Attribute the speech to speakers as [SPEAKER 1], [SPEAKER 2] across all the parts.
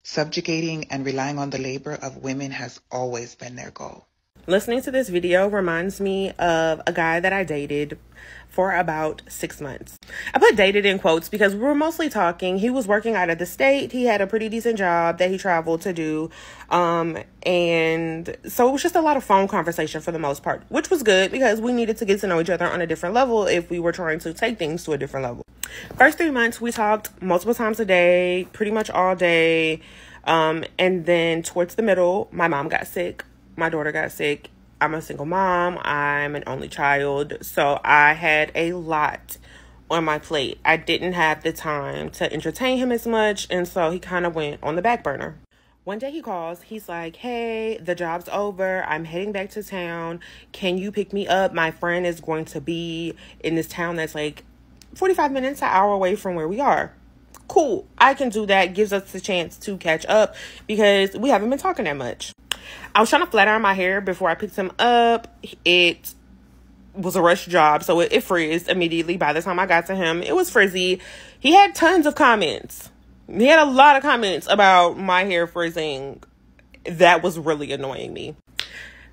[SPEAKER 1] Subjugating and relying on the labor of women has always been their goal.
[SPEAKER 2] Listening to this video reminds me of a guy that I dated for about 6 months. I put dated in quotes because we were mostly talking. He was working out of the state. He had a pretty decent job that he traveled to do. And so it was just a lot of phone conversation for the most part, which was good because we needed to get to know each other on a different level if we were trying to take things to a different level. First 3 months, we talked multiple times a day, pretty much all day. And then towards the middle, my mom got sick. My daughter got sick. I'm a single mom. I'm an only child. So I had a lot on my plate. I didn't have the time to entertain him as much. And so he kind of went on the back burner. One day he calls. He's like, hey, the job's over. I'm heading back to town. Can you pick me up? My friend is going to be in this town that's like 45 minutes, an hour away from where we are. Cool. I can do that. Gives us a chance to catch up because we haven't been talking that much. I was trying to flat iron my hair before I picked him up. It was a rush job, so it frizzed immediately. By the time I got to him, it was frizzy. He had tons of comments. He had a lot of comments about my hair frizzing. That was really annoying me.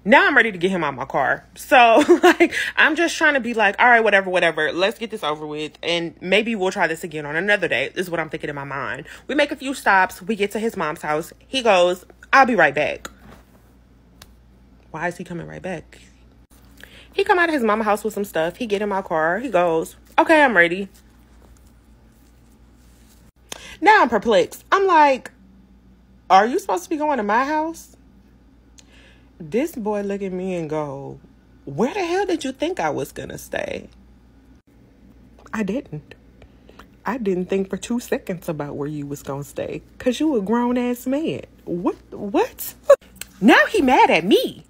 [SPEAKER 2] Now I'm ready to get him out of my car. So, like, I'm just trying to be like, all right, whatever. Let's get this over with. And maybe we'll try this again on another day. This is what I'm thinking in my mind. We make a few stops. We get to his mom's house. He goes, I'll be right back. Why is he coming right back? He come out of his mama's house with some stuff. He get in my car. He goes, okay, I'm ready. Now I'm perplexed. I'm like, are you supposed to be going to my house? This boy look at me and go, where the hell did you think I was going to stay? I didn't. I didn't think for 2 seconds about where you was going to stay. Because you a grown-ass man. What? Now he mad at me.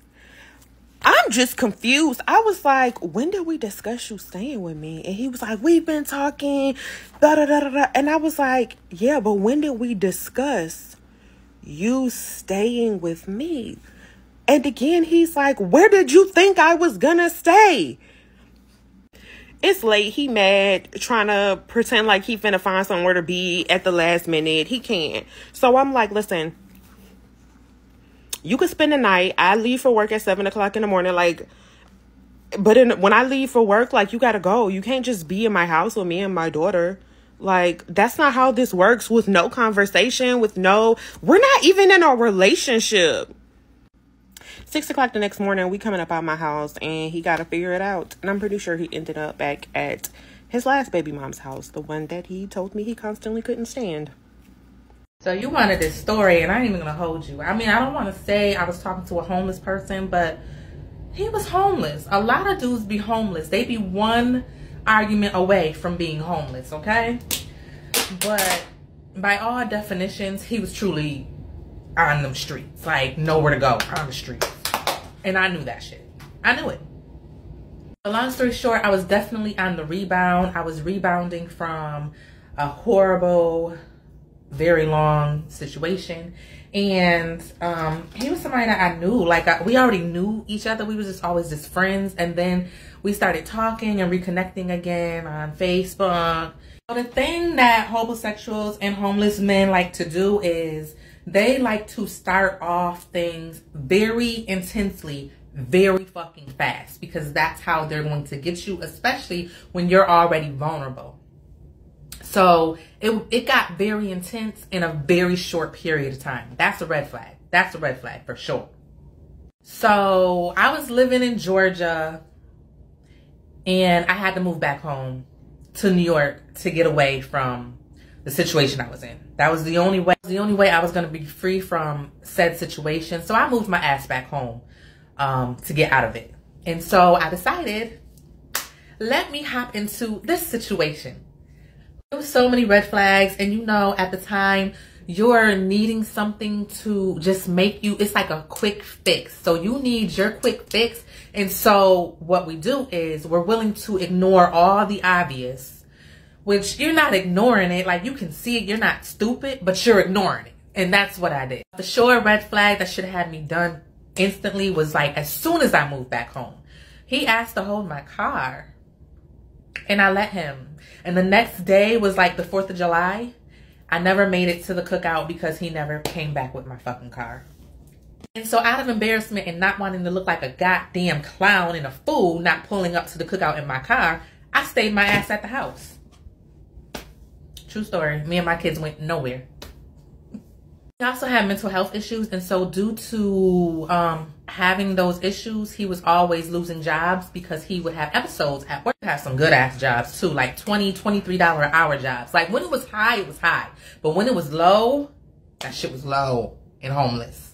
[SPEAKER 2] I'm just confused. I was like, when did we discuss you staying with me? And he was like, we've been talking, da-da-da-da-da. And I was like, yeah, but when did we discuss you staying with me? And again, he's like, where did you think I was gonna stay? It's late. He mad, trying to pretend like he finna find somewhere to be at the last minute. He can't. So I'm like, listen, you could spend the night. I leave for work at 7 o'clock in the morning. Like, but when I leave for work, like, you gotta go. You can't just be in my house with me and my daughter. Like, that's not how this works with no conversation, we're not even in a relationship. 6 o'clock the next morning, we coming up out my house and he got to figure it out. And I'm pretty sure he ended up back at his last baby mom's house, the one that he told me he constantly couldn't stand.
[SPEAKER 3] So you wanted this story, and I ain't even going to hold you. I mean, I don't want to say I was talking to a homeless person, but he was homeless. A lot of dudes be homeless. They be one argument away from being homeless, okay? But by all definitions, he was truly on them streets. Like, nowhere to go, on the streets. And I knew that shit. I knew it. So long story short, I was definitely on the rebound. I was rebounding from a horrible, very long situation. And he was somebody that I knew. Like, we already knew each other. We was just always just friends. And then we started talking and reconnecting again on Facebook. So the thing that homosexuals and homeless men like to do is they like to start off things very intensely, very fucking fast, because that's how they're going to get you, especially when you're already vulnerable. So it got very intense in a very short period of time. That's a red flag. That's a red flag for sure. So I was living in Georgia and I had to move back home to New York to get away from the situation I was in. That was the only way I was going to be free from said situation. So I moved my ass back home to get out of it. And so I decided, let me hop into this situation. There was so many red flags. And you know, at the time, you're needing something to just make you, it's like a quick fix. So you need your quick fix. And so what we do is we're willing to ignore all the obvious, which you're not ignoring it. Like, you can see it. You're not stupid, but you're ignoring it. And that's what I did. The sure red flag that should have had me done instantly was like, as soon as I moved back home, he asked to hold my car and I let him. And the next day was like the 4th of July. I never made it to the cookout because he never came back with my fucking car. And so out of embarrassment and not wanting to look like a goddamn clown and a fool not pulling up to the cookout in my car, I stayed my ass at the house. True story. Me and my kids went nowhere. He also had mental health issues, and so due to having those issues, he was always losing jobs because he would have episodes at work. He had some good ass jobs too, like $20, $23 an hour jobs. Like when it was high, it was high. But when it was low, that shit was low and homeless.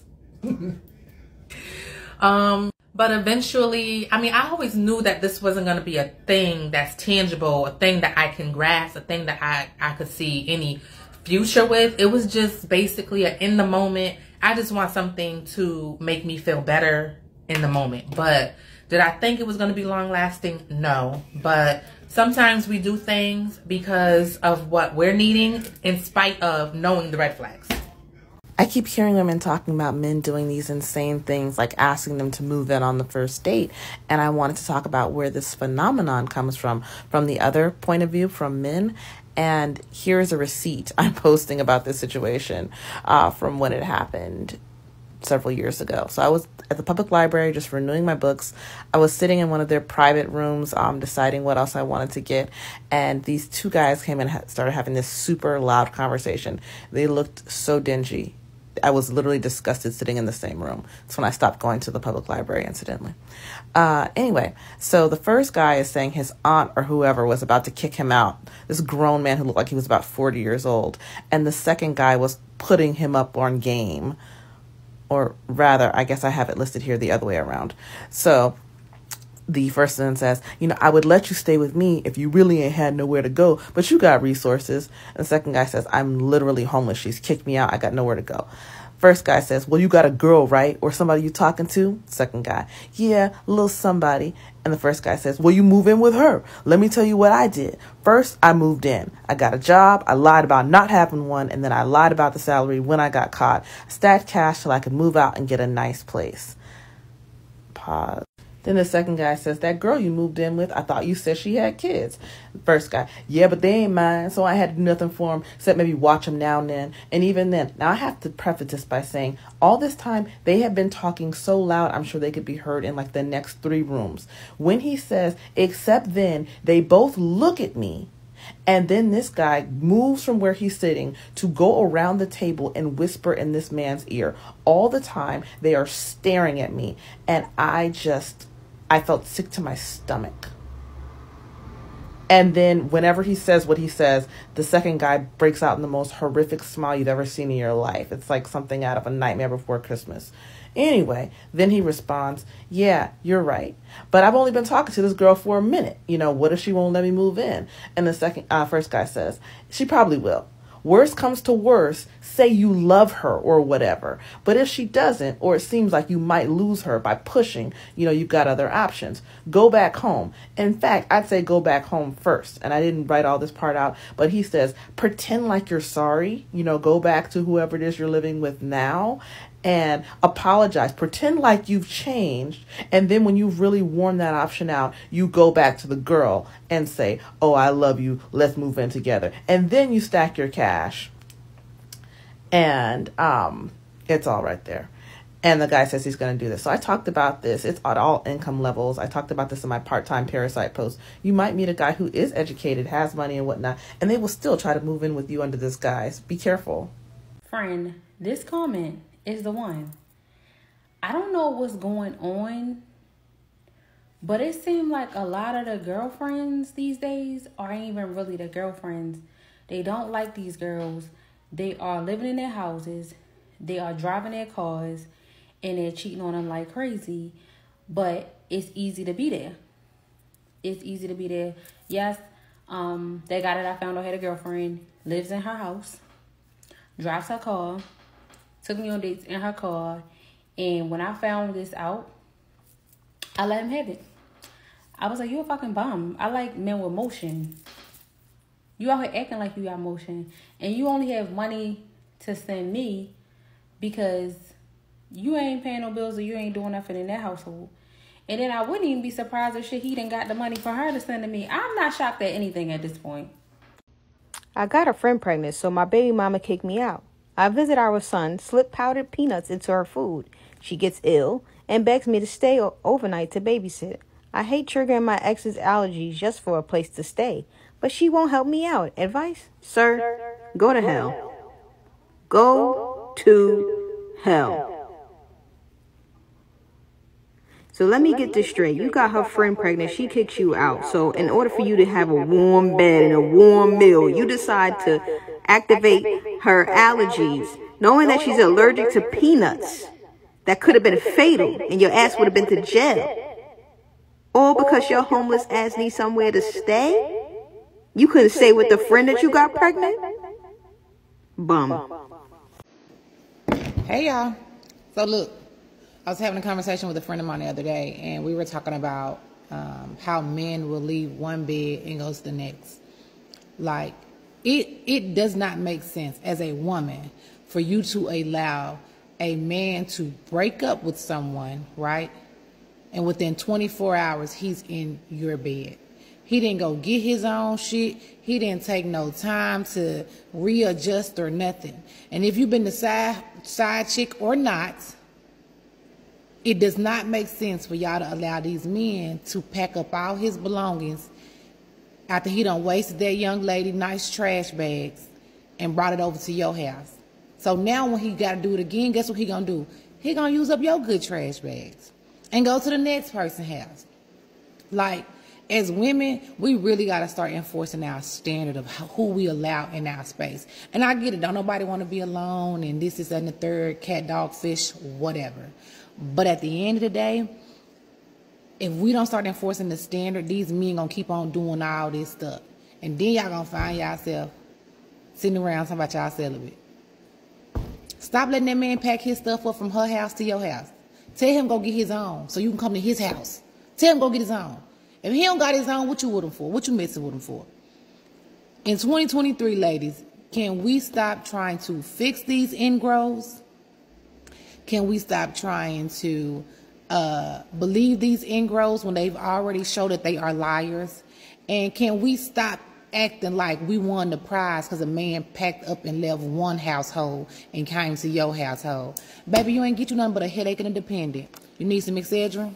[SPEAKER 3] But eventually, I mean, I always knew that this wasn't going to be a thing that's tangible, a thing that I can grasp, a thing that I could see any future with. It was just basically in the moment. I just want something to make me feel better in the moment. But did I think it was going to be long lasting? No. But sometimes we do things because of what we're needing in spite of knowing the red flags.
[SPEAKER 2] I keep hearing women talking about men doing these insane things, like asking them to move in on the first date. And I wanted to talk about where this phenomenon comes from the other point of view, from men. And here's a receipt I'm posting about this situation from when it happened several years ago. So I was at the public library just renewing my books. I was sitting in one of their private rooms deciding what else I wanted to get. And these two guys came and started having this super loud conversation. They looked so dingy. I was literally disgusted sitting in the same room. That's when I stopped going to the public library, incidentally. Anyway, so the first guy is saying his aunt or whoever was about to kick him out. This grown man who looked like he was about 40 years old. And the second guy was putting him up on game. Or rather, I guess I have it listed here the other way around. So the first one says, I would let you stay with me if you really ain't had nowhere to go, but you got resources. And the second guy says, I'm literally homeless. She's kicked me out. I got nowhere to go. First guy says, well, you got a girl, right? Or somebody you talking to? Second guy, yeah, a little somebody. And the first guy says, well, you move in with her. Let me tell you what I did. First, I moved in. I got a job. I lied about not having one. And then I lied about the salary when I got caught. I stacked cash till I could move out and get a nice place. Pause. Then the second guy says, that girl you moved in with, I thought you said she had kids. First guy, yeah, but they ain't mine, so I had to do nothing for them except maybe watch them now and then. And even then, now I have to preface this by saying, all this time, they have been talking so loud, I'm sure they could be heard in like the next 3 rooms. When he says, except then, they both look at me. And then this guy moves from where he's sitting to go around the table and whisper in this man's ear. All the time, they are staring at me. And I felt sick to my stomach. And then whenever he says what he says, the second guy breaks out in the most horrific smile you've ever seen in your life. It's like something out of A Nightmare Before Christmas. Anyway, then he responds, yeah, you're right. But I've only been talking to this girl for a minute. What if she won't let me move in? And the first guy says, she probably will. Worst comes to worst, say you love her or whatever. But if she doesn't, or it seems like you might lose her by pushing, you've got other options. Go back home. In fact, I'd say go back home first. And I didn't write all this part out, but he says, pretend like you're sorry. Go back to whoever it is you're living with now and apologize. Pretend like you've changed. And then when you've really worn that option out, you go back to the girl and say, oh, I love you. Let's move in together. And then you stack your cash. And it's all right there. And the guy says he's going to do this. So I talked about this. It's at all income levels. I talked about this in my part-time parasite post. You might meet a guy who is educated, has money and whatnot, and they will still try to move in with you under disguise. Be careful.
[SPEAKER 4] Friend, this comment is the one. I don't know what's going on, but it seems like a lot of the girlfriends these days aren't even really the girlfriends. They don't like these girls. They are living in their houses. They are driving their cars, and they're cheating on them like crazy. But it's easy to be there. It's easy to be there. Yes, that guy that I found out had a girlfriend, lives in her house, drives her car, took me on dates in her car, and when I found this out, I let him have it. I was like, you a fucking bum. I like men with motion. You out here acting like you got motion, and you only have money to send me because you ain't paying no bills or you ain't doing nothing in that household. And then I wouldn't even be surprised if he done got the money for her to send to me. I'm not shocked at anything at this point.
[SPEAKER 5] I got a friend pregnant, so my baby mama kicked me out. I visit our son, slip powdered peanuts into her food. She gets ill and begs me to stay overnight to babysit. I hate triggering my ex's allergies just for a place to stay, but she won't help me out. Advice? Sir, go to hell. Go to hell. So let me get this straight. You got her friend pregnant. She kicks you out. So in order for you to have a warm bed and a warm meal, you decide to activate her allergies, knowing that she's allergic to peanuts. That could have been fatal, and your ass would have been to jail. All because your homeless ass needs somewhere to stay? You couldn't stay with the friend that you got pregnant? Bum.
[SPEAKER 6] Hey y'all. So look, I was having a conversation with a friend of mine the other day, and we were talking about how men will leave one bed and go to the next. Like, it does not make sense as a woman for you to allow a man to break up with someone, right? And within 24 hours, he's in your bed. He didn't go get his own shit. He didn't take no time to readjust or nothing. And if you've been the side chick or not, it does not make sense for y'all to allow these men to pack up all his belongings after he done wasted that young lady nice trash bags and brought it over to your house. So now when he got to do it again, guess what he gonna do? He gonna use up your good trash bags and go to the next person's house. Like, as women, we really got to start enforcing our standard of who we allow in our space. And I get it. Don't nobody want to be alone and this is and the third, cat, dog, fish, whatever. But at the end of the day, if we don't start enforcing the standard, these men going to keep on doing all this stuff. And then y'all going to find yourself sitting around talking about y'all celibate. Stop letting that man pack his stuff up from her house to your house. Tell him go get his own so you can come to his house. Tell him go get his own. If he don't got his own, what you with him for? What you messing with him for? In 2023, ladies, can we stop trying to fix these ingrowns? Can we stop trying to believe these ingrowns when they've already showed that they are liars? And can we stop acting like we won the prize because a man packed up and left one household and came to your household? Baby, you ain't get you nothing but a headache and a dependent. You need some 𝐓𝐤𝐤?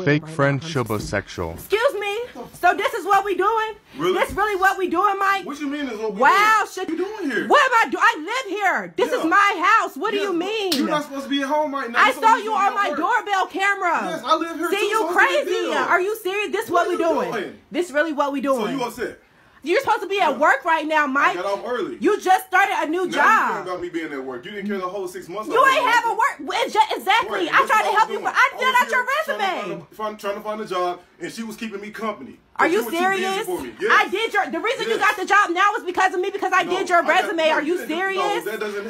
[SPEAKER 7] Fake friend hobosexual.
[SPEAKER 8] Excuse me. So this is what we doing?
[SPEAKER 9] Really?
[SPEAKER 8] This really what we doing, Mike?
[SPEAKER 9] What you mean is what we
[SPEAKER 8] wow,
[SPEAKER 9] doing?
[SPEAKER 8] shit.
[SPEAKER 9] What you doing here?
[SPEAKER 8] What am I doing? I live here. This is my house. What do you mean?
[SPEAKER 9] You're not supposed to be at home right now.
[SPEAKER 8] I saw you on my doorbell camera.
[SPEAKER 9] Yes, I live here
[SPEAKER 8] See,
[SPEAKER 9] too,
[SPEAKER 8] you
[SPEAKER 9] so
[SPEAKER 8] crazy. Are you serious? This what we doing? This really what we doing?
[SPEAKER 9] So you upset?
[SPEAKER 8] You're supposed to be at work right now, Mike.
[SPEAKER 9] I got off early.
[SPEAKER 8] You just started a new
[SPEAKER 9] now
[SPEAKER 8] job.
[SPEAKER 9] You care about me being at work. You didn't care the whole 6 months.
[SPEAKER 8] You ain't have a work. Exactly.
[SPEAKER 9] Right.
[SPEAKER 8] I tried to help you,
[SPEAKER 9] doing.
[SPEAKER 8] but I filled out your resume.
[SPEAKER 9] Trying to find a job, and she was keeping me company.
[SPEAKER 8] Are you serious?
[SPEAKER 9] Yes.
[SPEAKER 8] I did the reason you got the job now is because of me, because I did your resume. Are you serious?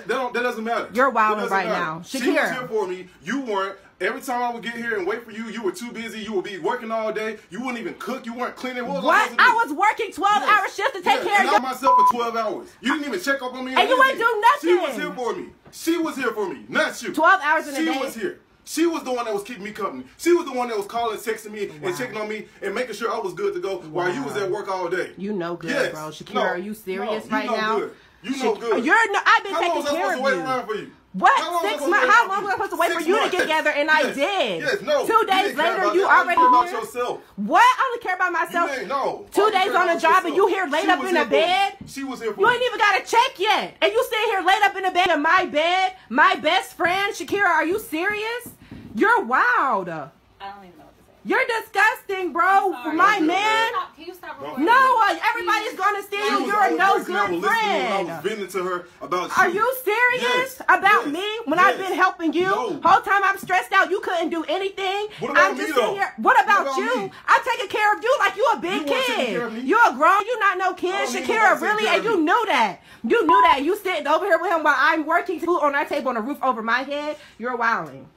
[SPEAKER 9] No, that doesn't matter.
[SPEAKER 8] You're wilding right now.
[SPEAKER 9] She was here for me. You weren't. Every time I would get here and wait for you, you were too busy. You would be working all day. You wouldn't even cook. You weren't cleaning. What?
[SPEAKER 8] I was working 12-hour shifts to take care of you.
[SPEAKER 9] I myself for 12 hours. You didn't even check up on me.
[SPEAKER 8] And you wouldn't do nothing.
[SPEAKER 9] She was here for me. She was here for me, not you.
[SPEAKER 8] 12 hours in a day.
[SPEAKER 9] She was here. She was the one that was keeping me company. She was the one that was calling, texting me, and checking on me, and making sure I was good to go while you was at work all day.
[SPEAKER 8] You know good, bro. Shakira, are you serious right now?
[SPEAKER 9] Good. You know good.
[SPEAKER 8] I've been taking care of you.
[SPEAKER 9] Around for you?
[SPEAKER 8] What? 6 months? How long was I supposed to wait for you to get together? And I did.
[SPEAKER 9] Yes, no.
[SPEAKER 8] 2 days later, you already
[SPEAKER 9] here.
[SPEAKER 8] About yourself. What? I only care about myself.
[SPEAKER 9] No.
[SPEAKER 8] 2 days on the job and you here laid up in a bed?
[SPEAKER 9] She was here for
[SPEAKER 8] you ain't even got a check yet. And you sitting here laid up in a bed in my bed? My best friend, Shakira, are you serious? You're wild. I don't even know. You're disgusting, bro. My man.
[SPEAKER 4] Can you stop recording?
[SPEAKER 8] No, everybody's gonna see you. You're a no good friend.
[SPEAKER 9] I was venting to her about you.
[SPEAKER 8] Are you serious about me when I've been helping you?
[SPEAKER 9] No.
[SPEAKER 8] Whole time I'm stressed out. You couldn't do anything.
[SPEAKER 9] What about
[SPEAKER 8] I'm just
[SPEAKER 9] me,
[SPEAKER 8] sitting
[SPEAKER 9] though?
[SPEAKER 8] here. What about
[SPEAKER 9] me?
[SPEAKER 8] you? I'm taking care of you like you a big kid. You a grown. You not no kid. Shakira, really, and you knew that. You knew that. You sitting over here with him while I'm working food on our table on a roof over my head. You're wilding.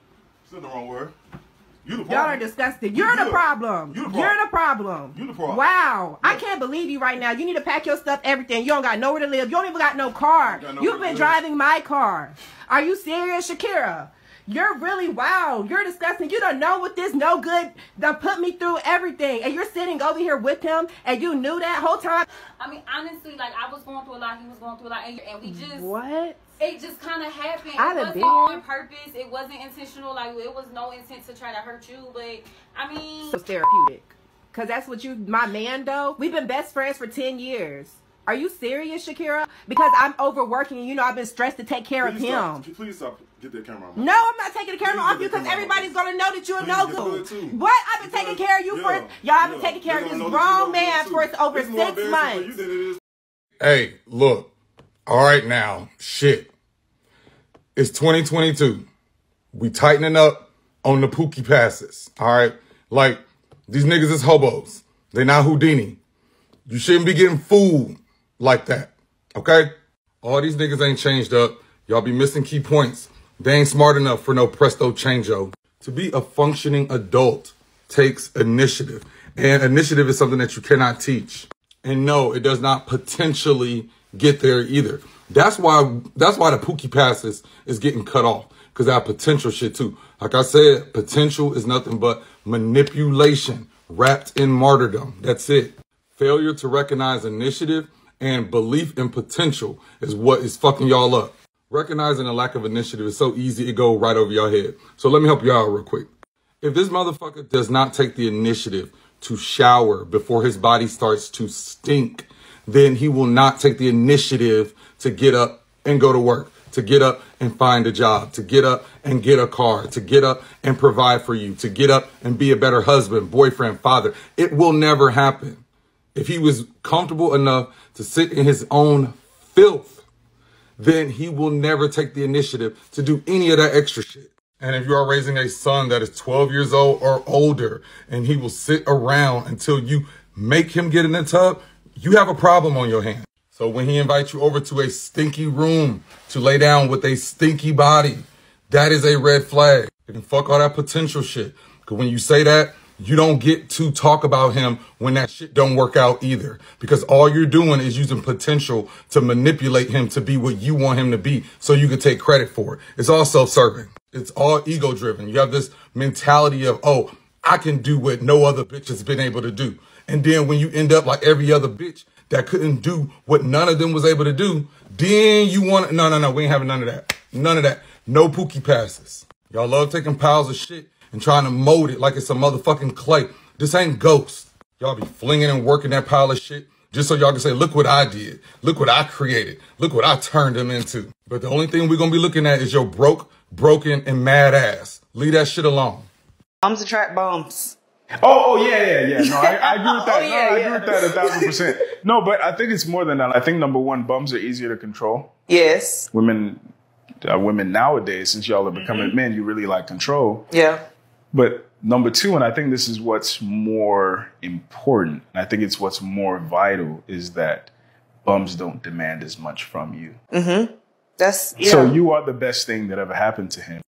[SPEAKER 9] That's the wrong word. Y'all
[SPEAKER 8] are disgusting. You're the problem. You're the problem.
[SPEAKER 9] You the problem.
[SPEAKER 8] Wow. Yeah. I can't believe you right now. You need to pack your stuff, everything. You don't got nowhere to live. You don't even got no car. You've been driving my car. Are you serious, Shakira? You're really wild. You're disgusting. You don't know what this no good that put me through everything. And you're sitting over here with him and you knew that whole time.
[SPEAKER 4] I mean, honestly, like, I was going through a lot. He was going through a lot. And we just...
[SPEAKER 8] What?
[SPEAKER 4] It just kind of happened.
[SPEAKER 8] It
[SPEAKER 4] wasn't on purpose. It wasn't intentional. Like, it was no intent to try to hurt you. But, I mean...
[SPEAKER 8] It's therapeutic. Because that's what you... My man, though. We've been best friends for 10 years. Are you serious, Shakira? Because I'm overworking and, you know, I've been stressed to take care of him.
[SPEAKER 9] Please stop. Get that camera off.
[SPEAKER 8] No, I'm not taking the camera off you because everybody's going to know that you're no good. What? I've been taking care of you for... Y'all, I've been taking care of this grown man for over 6 months.
[SPEAKER 10] Hey, look. All right now. Shit. It's 2022. We tightening up on the Pookie passes. All right? Like, these niggas is hobos. They not Houdini. You shouldn't be getting fooled like that. Okay? All these niggas ain't changed up. Y'all be missing key points. They ain't smart enough for no presto changeo. To be a functioning adult takes initiative. And initiative is something that you cannot teach. And no, it does not potentially get there either. That's why the Pookie passes is getting cut off. Because that potential shit too. Like I said, potential is nothing but manipulation wrapped in martyrdom. That's it. Failure to recognize initiative and belief in potential is what is fucking y'all up. Recognizing a lack of initiative is so easy, it go right over your head. So let me help you out real quick. If this motherfucker does not take the initiative to shower before his body starts to stink, then he will not take the initiative to get up and go to work, to get up and find a job, to get up and get a car, to get up and provide for you, to get up and be a better husband, boyfriend, father. It will never happen. If he was comfortable enough to sit in his own filth, then he will never take the initiative to do any of that extra shit. And if you are raising a son that is 12 years old or older, and he will sit around until you make him get in the tub, you have a problem on your hands. So when he invites you over to a stinky room to lay down with a stinky body, that is a red flag. You can fuck all that potential shit. Because when you say that, you don't get to talk about him when that shit don't work out either. Because all you're doing is using potential to manipulate him to be what you want him to be so you can take credit for it. It's all self-serving. It's all ego-driven. You have this mentality of, oh, I can do what no other bitch has been able to do. And then when you end up like every other bitch that couldn't do what none of them was able to do, then you want to... No, we ain't having none of that. None of that. No Pookie passes. Y'all love taking piles of shit and trying to mold it like it's a motherfucking clay. This ain't Ghost. Y'all be flinging and working that pile of shit just so y'all can say, look what I did. Look what I created. Look what I turned them into. But the only thing we're going to be looking at is your broken, and mad ass. Leave that shit alone.
[SPEAKER 1] Bums attract bums.
[SPEAKER 11] Oh, yeah. No, I agree with that. I agree with that 1,000%. No, but I think it's more than that. I think number one, bums are easier to control.
[SPEAKER 1] Yes.
[SPEAKER 11] Women nowadays, since y'all are becoming men, you really like control.
[SPEAKER 1] Yeah.
[SPEAKER 11] But number two, and I think this is what's more important, and I think it's what's more vital, is that bums don't demand as much from you.
[SPEAKER 1] Mm-hmm.
[SPEAKER 11] So you are the best thing that ever happened to him.